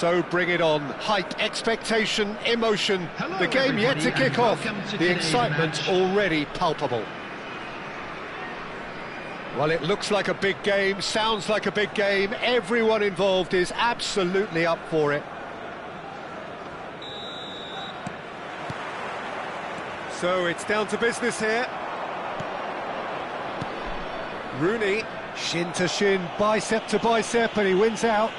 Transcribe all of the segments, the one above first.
So bring it on. Hype, expectation, emotion. Hello, the game yet to kick off. The excitement match. already palpable. Well, it looks like a big game, sounds like a big game. Everyone involved is absolutely up for it. So it's down to business here. Rooney, shin to shin, bicep to bicep, and he wins out.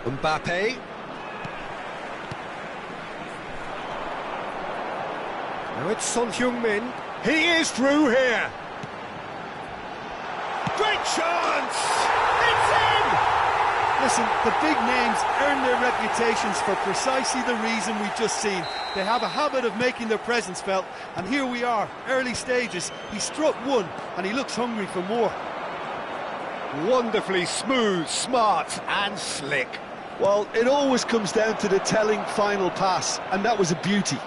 Mbappe. Now it's Son Heung-min. He is through here. Great chance! It's in! Listen, the big names earn their reputations for precisely the reason we've just seen. They have a habit of making their presence felt, and here we are, early stages. He struck one, and he looks hungry for more. Wonderfully smooth, smart and slick. Well, it always comes down to the telling final pass, and that was a beauty.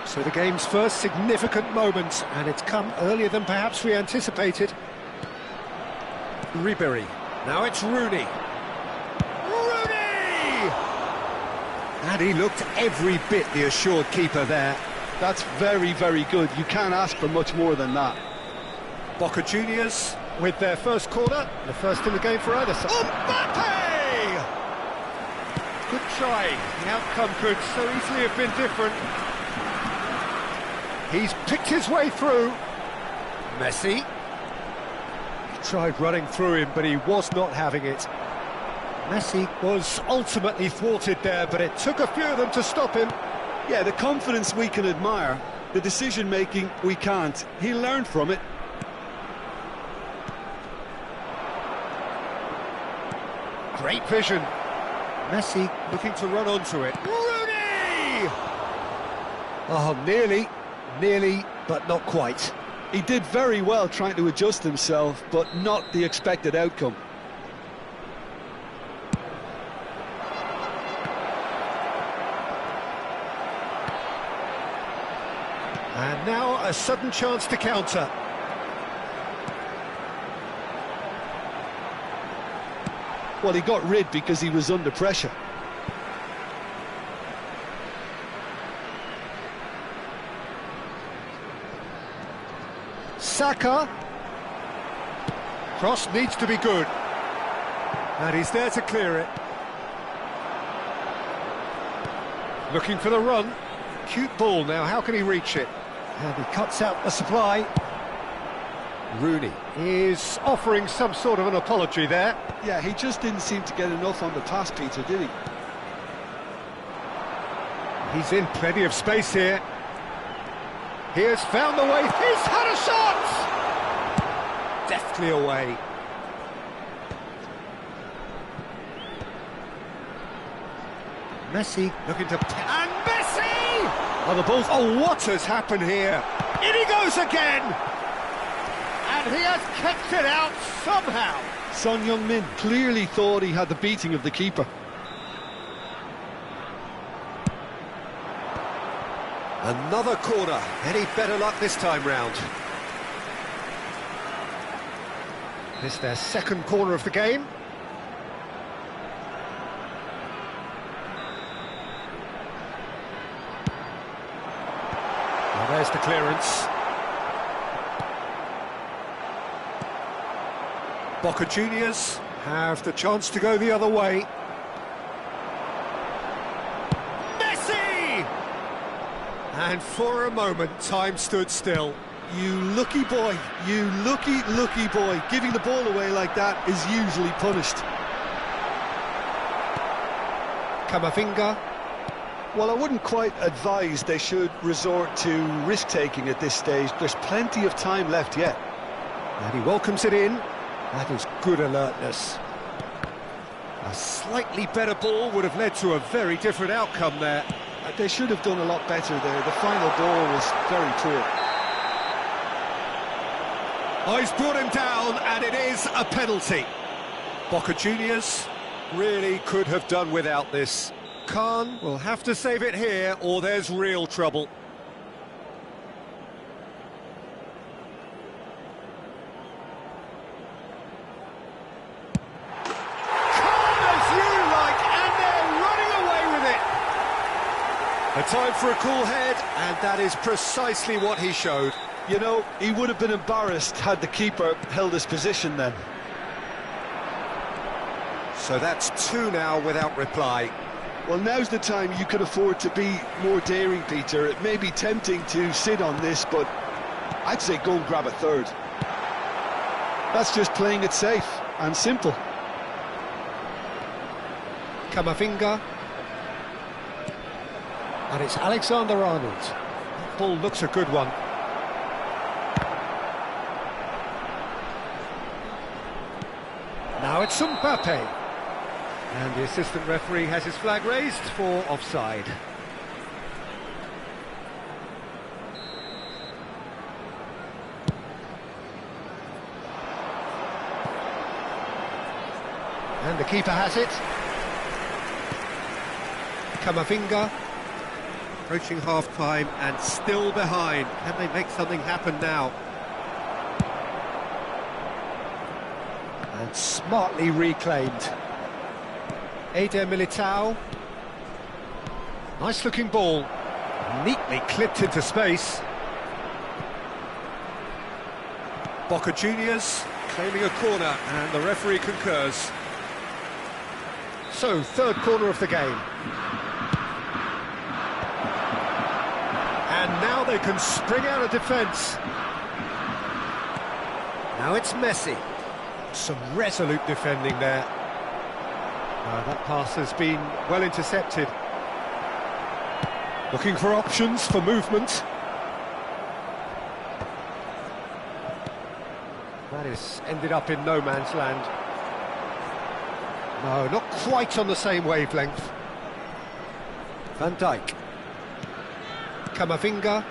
So the game's first significant moment, and it's come earlier than perhaps we anticipated. Ribery. Now it's Rooney. Rooney! And he looked every bit the assured keeper there. That's very, very good. You can't ask for much more than that. Boca Juniors with their first corner, the first in the game for either side. Mbappe! Good try. The outcome could so easily have been different. He's picked his way through. Messi. He tried running through him, but he was not having it. Messi was ultimately thwarted there, but it took a few of them to stop him. Yeah, the confidence we can admire, the decision-making we can't. He learned from it. Great vision. Messi looking to run onto it. Rooney! Oh, nearly, but not quite. He did very well trying to adjust himself, but not the expected outcome. And now a sudden chance to counter. Well, he got rid because he was under pressure. Saka. Cross needs to be good. And he's there to clear it. Looking for the run. Cute ball now, how can he reach it? And he cuts out the supply. Rooney is offering some sort of an apology there. Yeah, he just didn't seem to get enough on the pass, Peter, did he? He's in plenty of space here. He has found the way. He's had a shot! Deftly away. Messi looking to... And Messi! Oh, the ball's... Oh, what has happened here? In he goes again! And he has kept it out somehow. Son Heung-min clearly thought he had the beating of the keeper. Another corner. Any better luck this time round? This is their second corner of the game. Well, there's the clearance. Boca Juniors have the chance to go the other way. Messi! And for a moment, time stood still. You lucky boy, you lucky boy. Giving the ball away like that is usually punished. Camavinga. Well, I wouldn't quite advise they should resort to risk-taking at this stage. There's plenty of time left yet. And he welcomes it in. That is good alertness. A slightly better ball would have led to a very different outcome there. They should have done a lot better there. The final ball was very poor. Oh, he's brought him down, and it is a penalty. Boca Juniors really could have done without this. Khan will have to save it here, or there's real trouble. A time for a cool head, and that is precisely what he showed. You know, he would have been embarrassed had the keeper held his position then. So that's two now without reply. Well, now's the time you could afford to be more daring, Peter. It may be tempting to sit on this, but I'd say go and grab a third. That's just playing it safe and simple. Camavinga. And it's Alexander-Arnold. That ball looks a good one. Now it's Mbappe. And the assistant referee has his flag raised for offside. And the keeper has it. Camavinga. Approaching half-time and still behind. Can they make something happen now? And smartly reclaimed. Eder Militao. Nice looking ball. Neatly clipped into space. Boca Juniors claiming a corner and the referee concurs. So, third corner of the game. And now they can spring out of defence. Now it's Messi. Some resolute defending there. That pass has been well intercepted. Looking for options for movement. That is ended up in no man's land. No, not quite on the same wavelength. Van Dijk. Camavinga.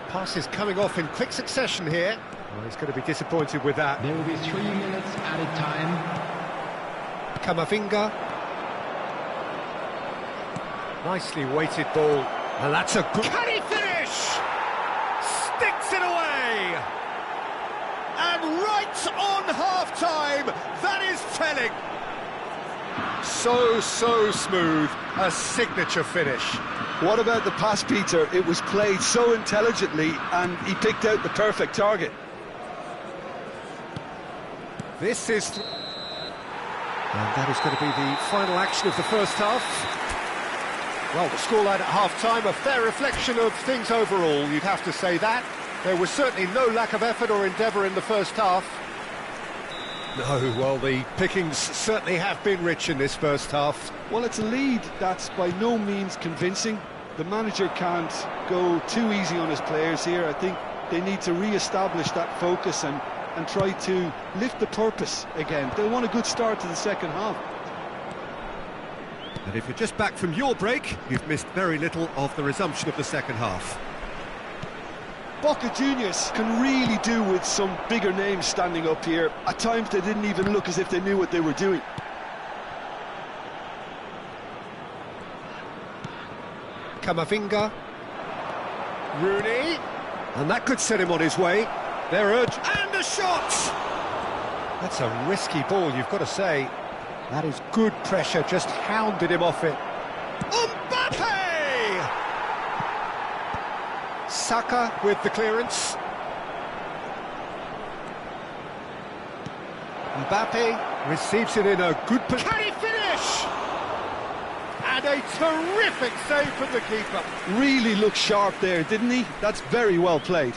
Pass is coming off in quick succession here. Oh, he's going to be disappointed with that. There will be 3 minutes added time. Camavinga. Nicely weighted ball. And that's a good... Can he finish? Sticks it away! And right on half-time, that is telling. So smooth, a signature finish. What about the pass, Peter? It was played so intelligently and he picked out the perfect target. This is... And that is going to be the final action of the first half. Well, the scoreline at half-time, a fair reflection of things overall, you'd have to say that. There was certainly no lack of effort or endeavour in the first half. No, well, the pickings certainly have been rich in this first half. Well, it's a lead that's by no means convincing. The manager can't go too easy on his players here. I think they need to re-establish that focus and try to lift the purpose again. They'll want a good start to the second half. And if you're just back from your break, you've missed very little of the resumption of the second half. Boca Juniors can really do with some bigger names standing up here. At times they didn't even look as if they knew what they were doing. Camavinga. Rooney. And that could set him on his way. They're urged. And a shot! That's a risky ball, you've got to say. That is good pressure, just hounded him off it. Mbappe! Saka with the clearance. Mbappe receives it in a good position. Can he finish? And a terrific save from the keeper. Really looked sharp there, didn't he? That's very well played.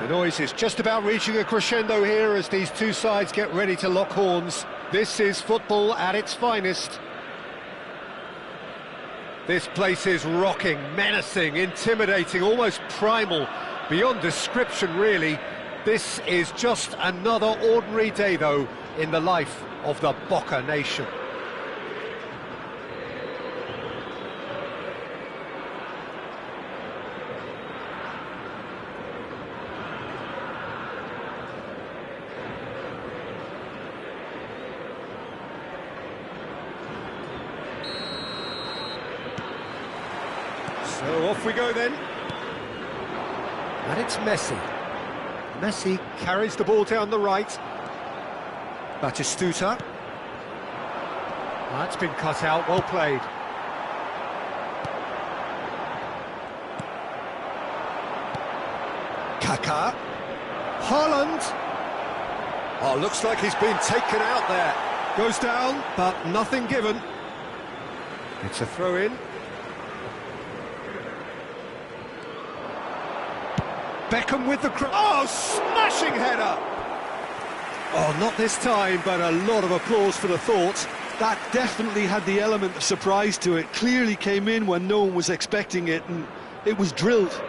The noise is just about reaching a crescendo here as these two sides get ready to lock horns. This is football at its finest. This place is rocking, menacing, intimidating, almost primal, beyond description really. This is just another ordinary day though in the life of the Boca nation. So off we go then. And it's Messi. Messi carries the ball down the right. Batistuta. That's been cut out, well played. Kaká. Haaland. Oh, looks like he's been taken out there. Goes down, but nothing given. It's a throw-in. Beckham with the cross. Oh, smashing header! Oh, not this time, but a lot of applause for the thought. That definitely had the element of surprise to it. Clearly came in when no one was expecting it, and it was drilled.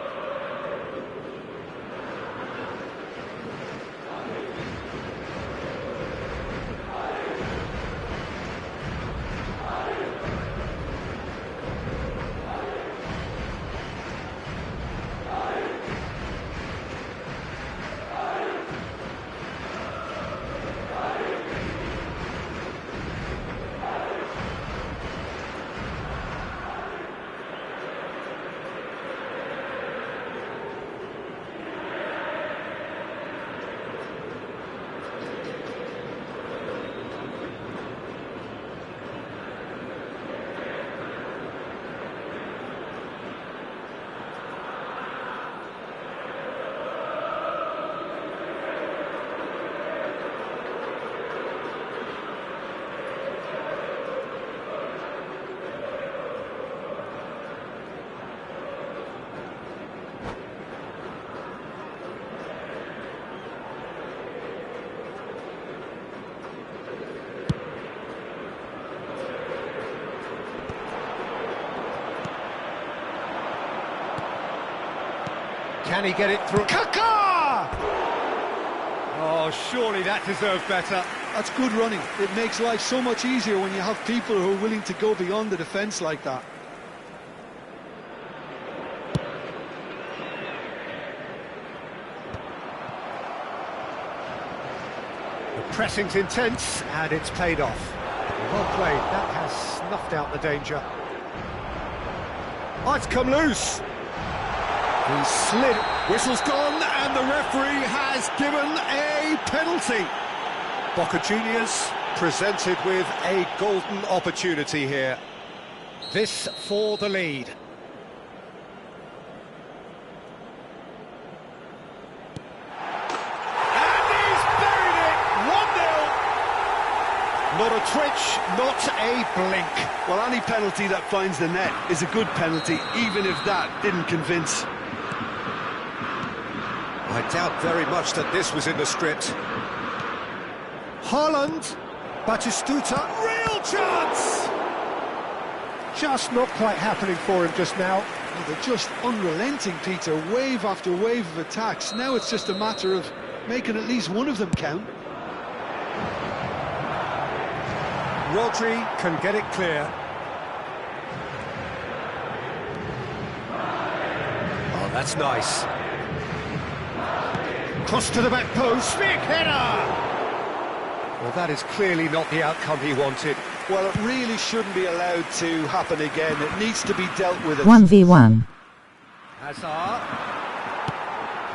Can he get it through? Kaká! Oh, surely that deserved better. That's good running. It makes life so much easier when you have people who are willing to go beyond the defence like that. The pressing's intense, and it's paid off. Well played. That has snuffed out the danger. Oh, it's come loose. He slid. Whistle's gone, and the referee has given a penalty. Boca Juniors presented with a golden opportunity here. This for the lead. And he's buried it! 1-0. Not a twitch, not a blink. Well, any penalty that finds the net is a good penalty, even if that didn't convince. I doubt very much that this was in the script. Haaland, Batistuta, real chance! Just not quite happening for him just now. Oh, they're just unrelenting, Peter, wave after wave of attacks. Now it's just a matter of making at least one of them count. Rodri can get it clear. Oh, that's nice. Cross to the back post, big header! Well, that is clearly not the outcome he wanted. Well, it really shouldn't be allowed to happen again. It needs to be dealt with. 1v1. Hazard.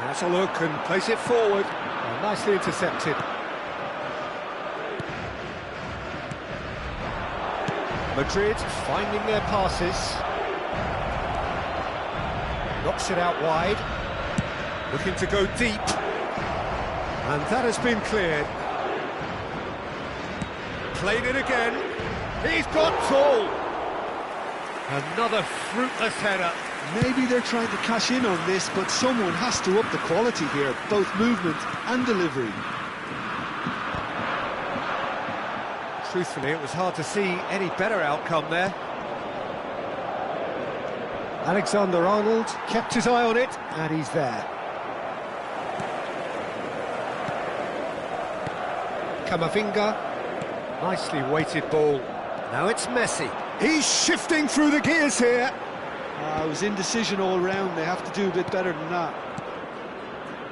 Has a look and plays it forward. Oh, nicely intercepted. Madrid finding their passes. Knocks it out wide. Looking to go deep. And that has been cleared. Played it again. He's got tall. Another fruitless header. Maybe they're trying to cash in on this, but someone has to up the quality here, both movement and delivery. Truthfully, it was hard to see any better outcome there. Alexander-Arnold kept his eye on it, and he's there. Camavinga, nicely weighted ball. Now it's Messi. He's shifting through the gears here. It was indecision all round. They have to do a bit better than that.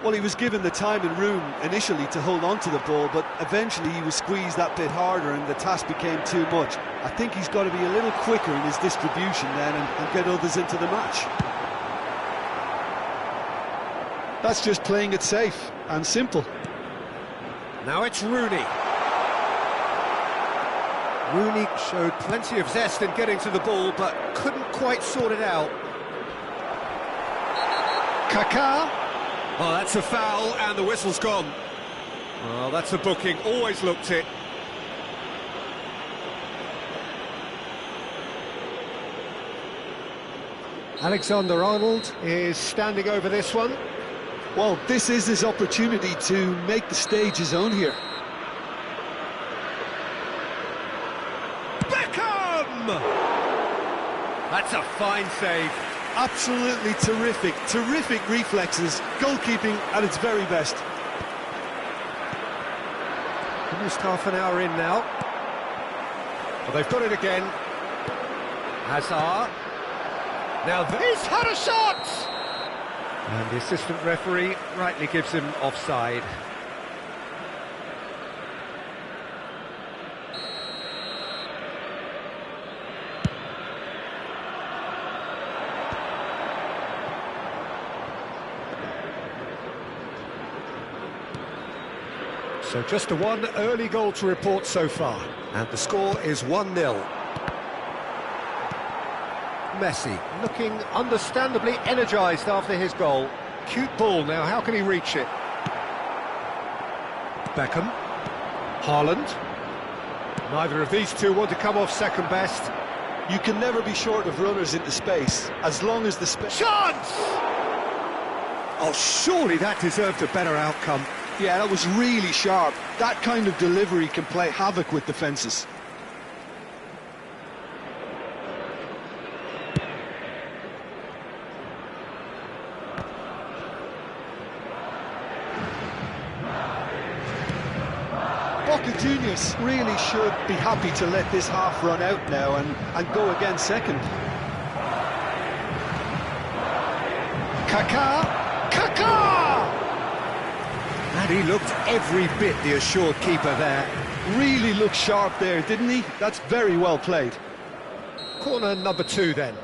Well, he was given the time and room initially to hold on to the ball, but eventually he was squeezed that bit harder and the task became too much. I think he's got to be a little quicker in his distribution then and get others into the match. That's just playing it safe and simple. Now it's Rooney. Rooney showed plenty of zest in getting to the ball, but couldn't quite sort it out. Kaká. Oh, that's a foul, and the whistle's gone. Well, that's a booking, always looked it. Alexander-Arnold is standing over this one. Well, this is his opportunity to make the stage his own here. Beckham! That's a fine save. Absolutely terrific, terrific reflexes, goalkeeping at its very best. Almost half an hour in now. Well, they've got it again. Hazard. Now he's had a shot! And the assistant referee rightly gives him offside. So just the one early goal to report so far, and the score is 1-0. Messi looking understandably energised after his goal. Cute ball now, how can he reach it? Beckham. Haaland. Neither of these two want to come off second best. You can never be short of runners into space, as long as the space... Chance! Oh, surely that deserved a better outcome. Yeah, that was really sharp. That kind of delivery can play havoc with defences. Boca Juniors really should be happy to let this half run out now and go again second. Kaká! Kaká! And he looked every bit the assured keeper there. Really looked sharp there, didn't he? That's very well played. Corner number 2 then.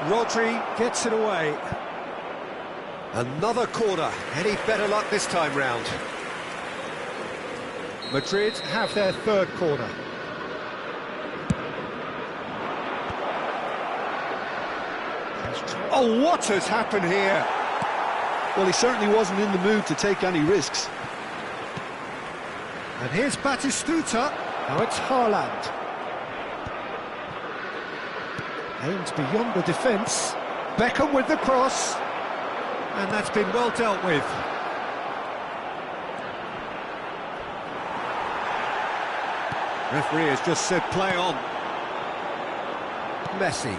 Rodri gets it away. Another corner. Any better luck this time round? Madrid have their third corner. Oh, what has happened here? Well, he certainly wasn't in the mood to take any risks. And here's Batistuta. Now it's Haaland. Aims beyond the defence. Beckham with the cross. And that's been well dealt with. Referee has just said play on. Messi.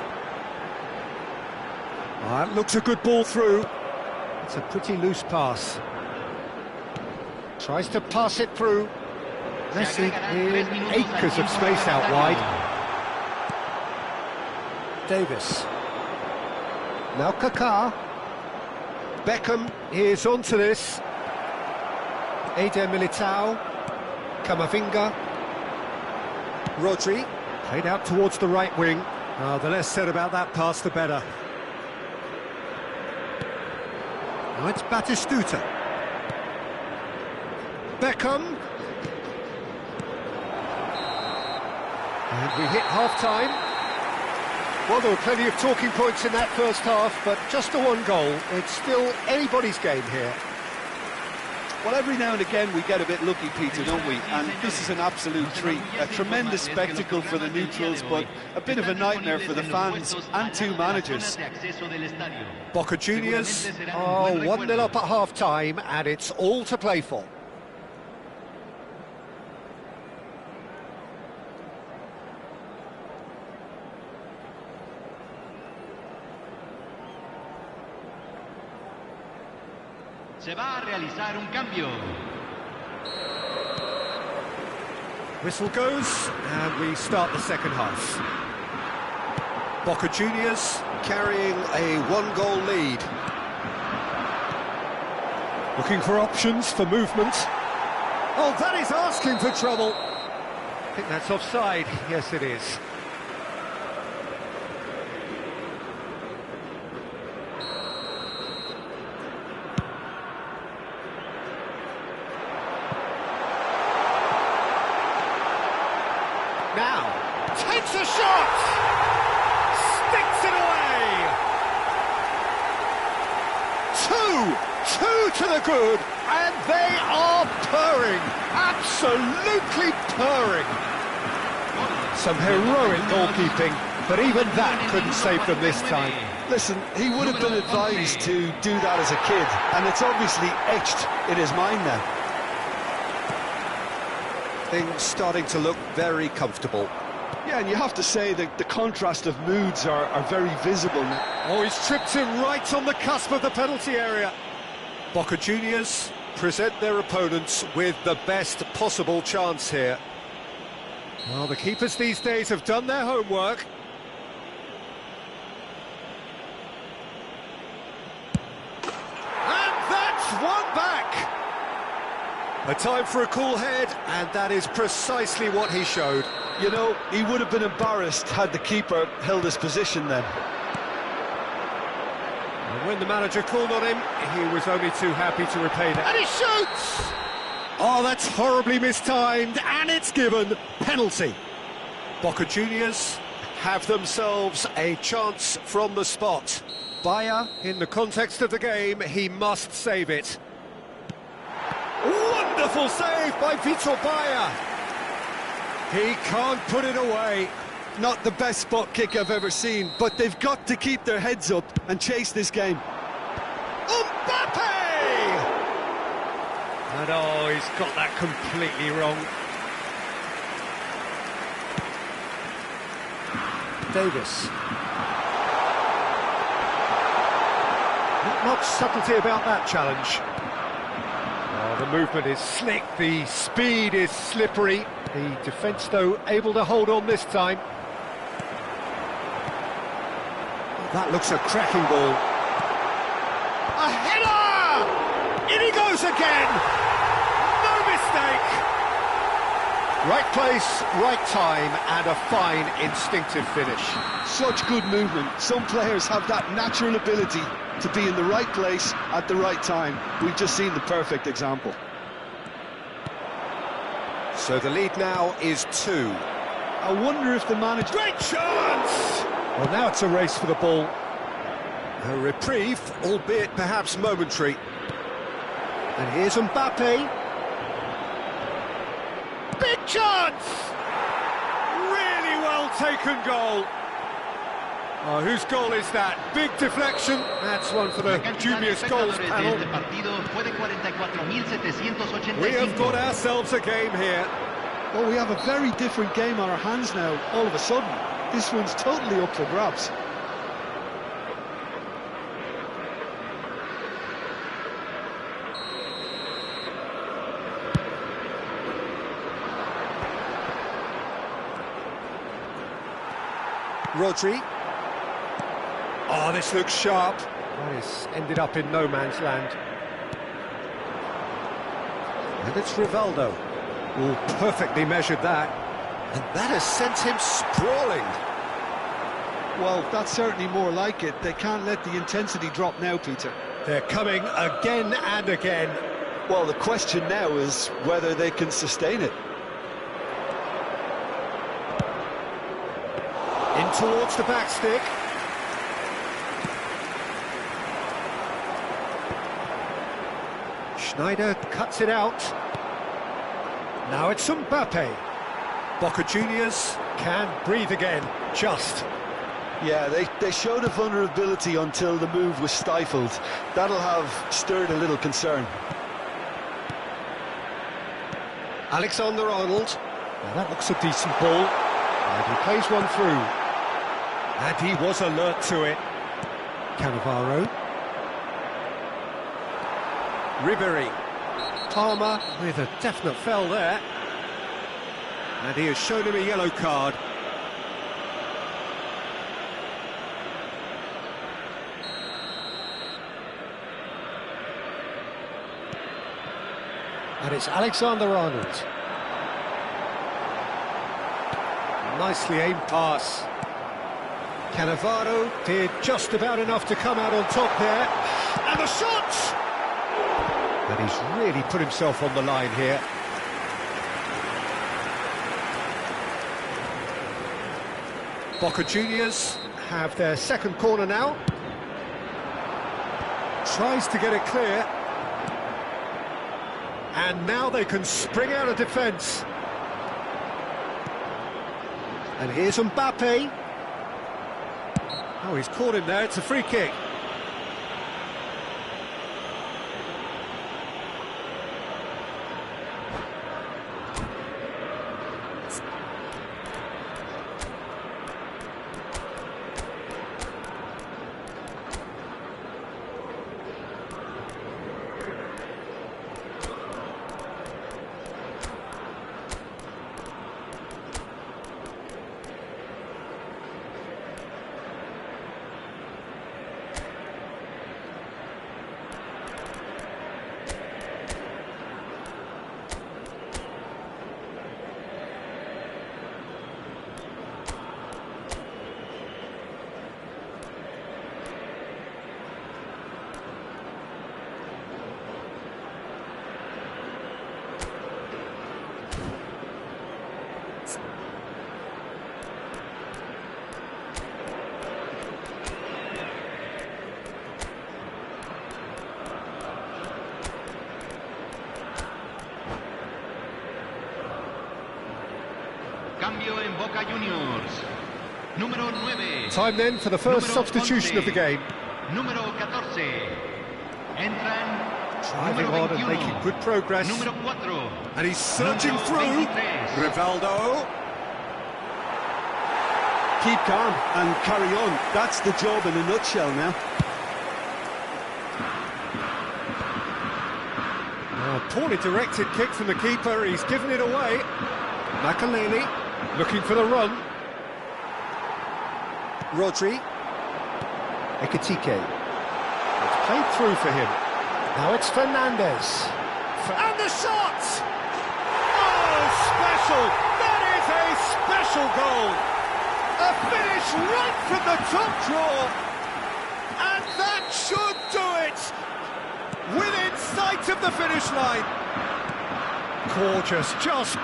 Oh, that looks a good ball through. It's a pretty loose pass. Tries to pass it through. Messi in acres of space out wide. Davis. Now Kaká. Beckham is onto this. Eder Militao. Camavinga. Rodri. Played out towards the right wing. The less said about that pass, the better. Now it's Batistuta. Beckham. And we hit half-time. Well, there were plenty of talking points in that first half, but just the one goal. It's still anybody's game here. Well, every now and again we get a bit lucky, Peter, don't we? And this is an absolute treat. A tremendous spectacle for the neutrals, but a bit of a nightmare for the fans and two managers. Boca Juniors are 1-0 up at half-time, and it's all to play for. Se va a realizar un cambio. Whistle goes, and we start the second half. Boca Juniors carrying a one-goal lead. Looking for options for movement. Oh, that is asking for trouble. I think that's offside. Yes, it is. Now, takes a shot! Sticks it away! Two to the good, and they are purring, absolutely purring. Some heroic goalkeeping, but even that couldn't save them this time. Listen, he would have been advised to do that as a kid, and it's obviously etched in his mind now. Things starting to look very comfortable. Yeah, and you have to say that the contrast of moods are very visible now. Oh, he's tripped him right on the cusp of the penalty area. Boca Juniors present their opponents with the best possible chance here. Well, the keepers these days have done their homework. And that's one back! A time for a cool head, and that is precisely what he showed. You know, he would have been embarrassed had the keeper held his position then. And when the manager called on him, he was only too happy to repay that. And he shoots! Oh, that's horribly mistimed, and it's given. Penalty. Boca Juniors have themselves a chance from the spot. Bayer, in the context of the game, he must save it. Wonderful save by Vitor Bayer. He can't put it away. Not the best spot kick I've ever seen, but they've got to keep their heads up and chase this game. Mbappe! And oh, he's got that completely wrong. Davis. Not much subtlety about that challenge. Oh, the movement is slick, the speed is slippery. The defence, though, able to hold on this time. That looks a cracking ball. A header! In he goes again! No mistake! Right place, right time, and a fine instinctive finish. Such good movement. Some players have that natural ability to be in the right place at the right time. We've just seen the perfect example. So the lead now is 2. I wonder if the manager... Great chance! Well, now it's a race for the ball. A reprieve, albeit perhaps momentary. And here's Mbappe. Big chance! Really well taken goal. Oh, whose goal is that? Big deflection. That's one for the dubious goals panel. We have got ourselves a game here. Well, we have a very different game on our hands now, all of a sudden. This one's totally up for grabs. Rodri. Oh, this looks sharp. Oh, it's ended up in no man's land. And it's Rivaldo. Oh, perfectly measured that. And that has sent him sprawling. Well, that's certainly more like it. They can't let the intensity drop now, Peter. They're coming again and again. Well, the question now is whether they can sustain it. In towards the back stick. Schneider cuts it out. Now it's Mbappe. Boca Juniors can breathe again, just. Yeah, they showed a vulnerability until the move was stifled. That'll have stirred a little concern. Alexander-Arnold. Now that looks a decent ball. And he plays one through. And he was alert to it. Cannavaro. Ribéry. Palmer with a definite foul there. And he has shown him a yellow card. And it's Alexander-Arnold. Nicely aimed pass. Cannavaro did just about enough to come out on top there. And the shot! And he's really put himself on the line here. Boca Juniors have their second corner now. Tries to get it clear. And now they can spring out of defence. And here's Mbappe. Oh, he's caught him there, it's a free kick. Cambio en Boca Juniors. Número 9. Time then for the first substitution of the game. Número 14. Entran. Driving on and making good progress. Número 4. And he's surging Número through. 23. Rivaldo. Keep calm and carry on. That's the job in a nutshell now. Poorly directed kick from the keeper, he's given it away. Makaleli looking for the run. Rodri. Ekitike. It's played through for him. Now it's Fernandez. And the shot! Oh, special! That is a special goal! A finish right from the top draw! And that should do it! Within sight of the finish line. Gorgeous, just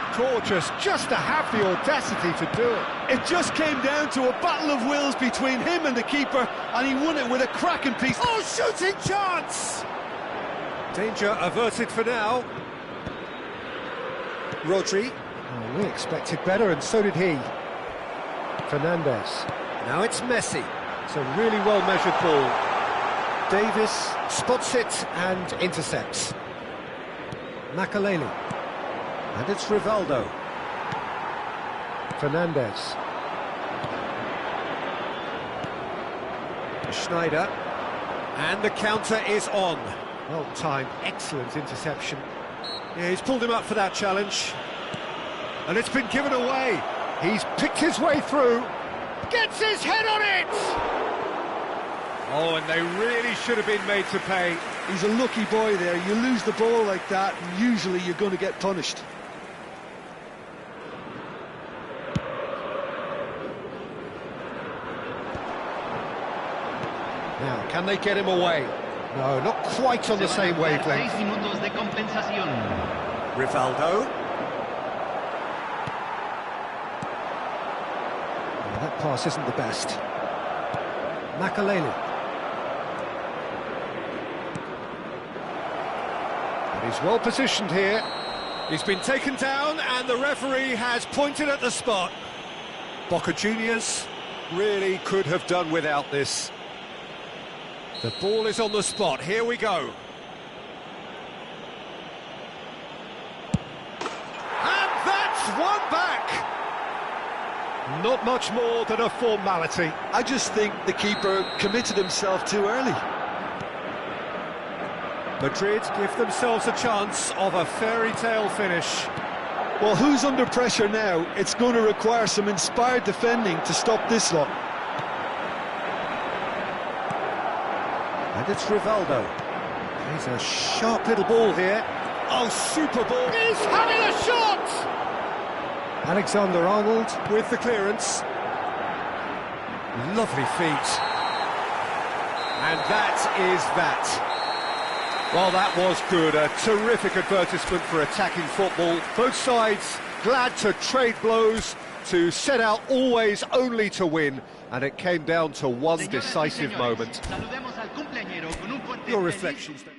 to have the audacity to do it. It just came down to a battle of wills between him and the keeper, and he won it with a cracking piece. Oh, shooting chance! Danger averted for now. Rodri. Oh, we expected better, and so did he. Fernandez. Now it's Messi. It's a really well-measured ball. Davis spots it and intercepts. Makaleli. And it's Rivaldo. Fernandez. Schneider. And the counter is on. Well timed, excellent interception. Yeah, he's pulled him up for that challenge. And it's been given away. He's picked his way through. Gets his head on it! Oh, and they really should have been made to pay. He's a lucky boy there. You lose the ball like that, and usually you're going to get punished. Now, can they get him away? No, not quite on the same wavelength. 6 minutos de compensación. Rivaldo. Oh, that pass isn't the best. Makaleli. He's well positioned here. He's been taken down and the referee has pointed at the spot. Boca Juniors really could have done without this. The ball is on the spot, here we go. And that's one back! Not much more than a formality. I just think the keeper committed himself too early. Madrid give themselves a chance of a fairy tale finish. Well, who's under pressure now? It's going to require some inspired defending to stop this lot. And it's Rivaldo. He's a sharp little ball here. Oh, super ball. He's having a shot! Alexander-Arnold with the clearance. Lovely feet. And that is that. Well, that was good. A terrific advertisement for attacking football. Both sides glad to trade blows, to set out always only to win, and it came down to one decisive moment. Your reflections then?